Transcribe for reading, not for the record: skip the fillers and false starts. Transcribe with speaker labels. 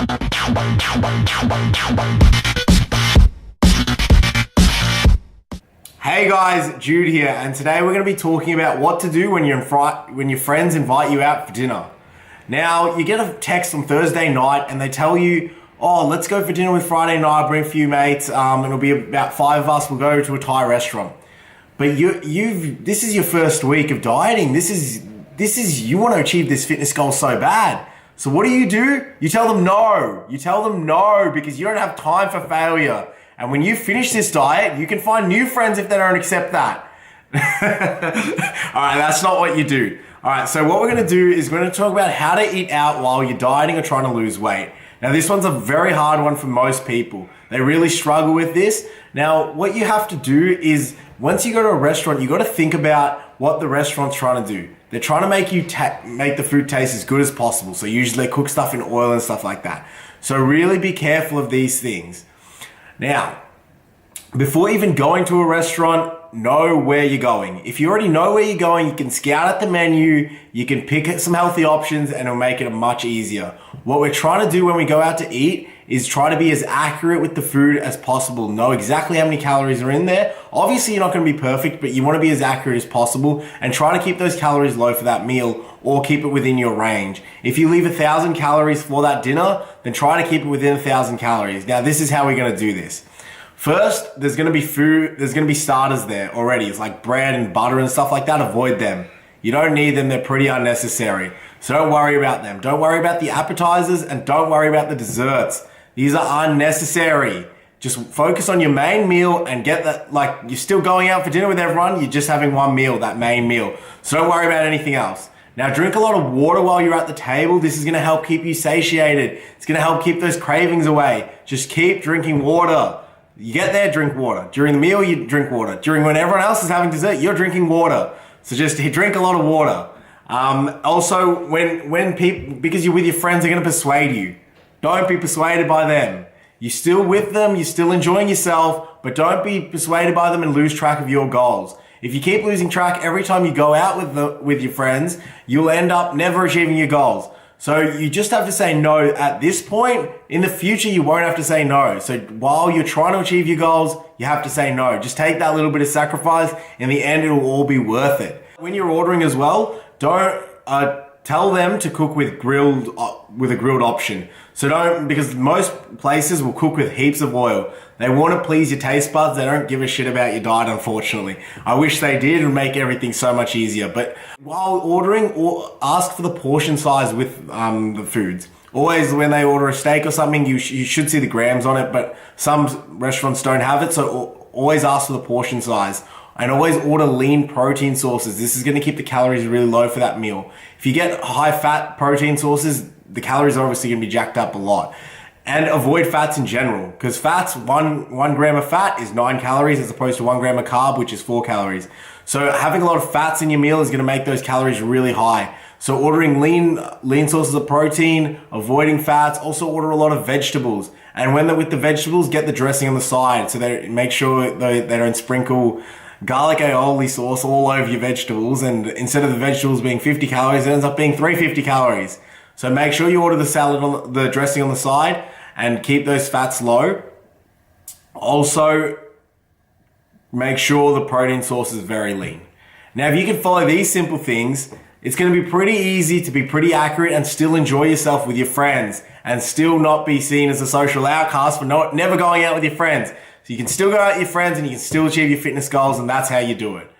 Speaker 1: Hey guys, Jude here, and today we're going to be talking about what to do when your friends invite you out for dinner. Now, you get a text on Thursday night and they tell you, oh, let's go for dinner with Friday night, bring a few mates, it'll be about 5 of us, we'll go to a Thai restaurant. But this is your first week of dieting. This is you want to achieve this fitness goal so bad. So what do? You tell them no. You tell them no because you don't have time for failure. And when you finish this diet, you can find new friends if they don't accept that. All right, that's not what you do. All right, so what we're going to do is we're going to talk about how to eat out while you're dieting or trying to lose weight. Now, this one's a very hard one for most people. They really struggle with this. Now, what you have to do is once you go to a restaurant, you got to think about what the restaurant's trying to do. They're trying to make make the food taste as good as possible. So usually they cook stuff in oil and stuff like that. So really be careful of these things. Now, before even going to a restaurant, know where you're going. If you already know where you're going, you can scout out the menu, you can pick some healthy options, and it'll make it much easier. What we're trying to do when we go out to eat is try to be as accurate with the food as possible. Know exactly how many calories are in there. Obviously, you're not going to be perfect, but you want to be as accurate as possible and try to keep those calories low for that meal or keep it within your range. If you leave 1,000 calories for that dinner, then try to keep it within 1,000 calories. Now, this is how we're going to do this. First, there's going to be food, there's going to be starters there already. It's like bread and butter and stuff like that. Avoid them. You don't need them. They're pretty unnecessary. So don't worry about them. Don't worry about the appetizers and don't worry about the desserts. These are unnecessary. Just focus on your main meal and get that, like you're still going out for dinner with everyone. You're just having one meal, that main meal. So don't worry about anything else. Now drink a lot of water while you're at the table. This is going to help keep you satiated. It's going to help keep those cravings away. Just keep drinking water. You get there, drink water. During the meal, you drink water. During when everyone else is having dessert, you're drinking water. So just drink a lot of water. Also, when people, because you're with your friends, they're going to persuade you. Don't be persuaded by them. You're still with them, you're still enjoying yourself, but don't be persuaded by them and lose track of your goals. If you keep losing track every time you go out with your friends, you'll end up never achieving your goals. So you just have to say no at this point. In the future, you won't have to say no. So while you're trying to achieve your goals, you have to say no. Just take that little bit of sacrifice. In the end, it'll all be worth it. When you're ordering as well, don't tell them to cook with a grilled option. So don't, because most places will cook with heaps of oil. They want to please your taste buds. They don't give a shit about your diet, unfortunately. I wish they did and make everything so much easier. But while ordering, ask for the portion size with the foods. Always when they order a steak or something, you should see the grams on it, but some restaurants don't have it. So always ask for the portion size. And always order lean protein sources. This is going to keep the calories really low for that meal. If you get high fat protein sources, the calories are obviously going to be jacked up a lot. And avoid fats in general, because fats, one gram of fat is 9 calories as opposed to 1 gram of carb, which is 4 calories. So having a lot of fats in your meal is going to make those calories really high. So ordering lean sources of protein, avoiding fats, also order a lot of vegetables. And when they're with the vegetables, get the dressing on the side. So they make sure they don't sprinkle garlic aioli sauce all over your vegetables, and instead of the vegetables being 50 calories, it ends up being 350 calories. So make sure you order the salad, the dressing on the side, and keep those fats low. Also, make sure the protein source is very lean. Now, if you can follow these simple things, it's going to be pretty easy to be pretty accurate and still enjoy yourself with your friends and still not be seen as a social outcast for never going out with your friends. So you can still go out with your friends and you can still achieve your fitness goals, and that's how you do it.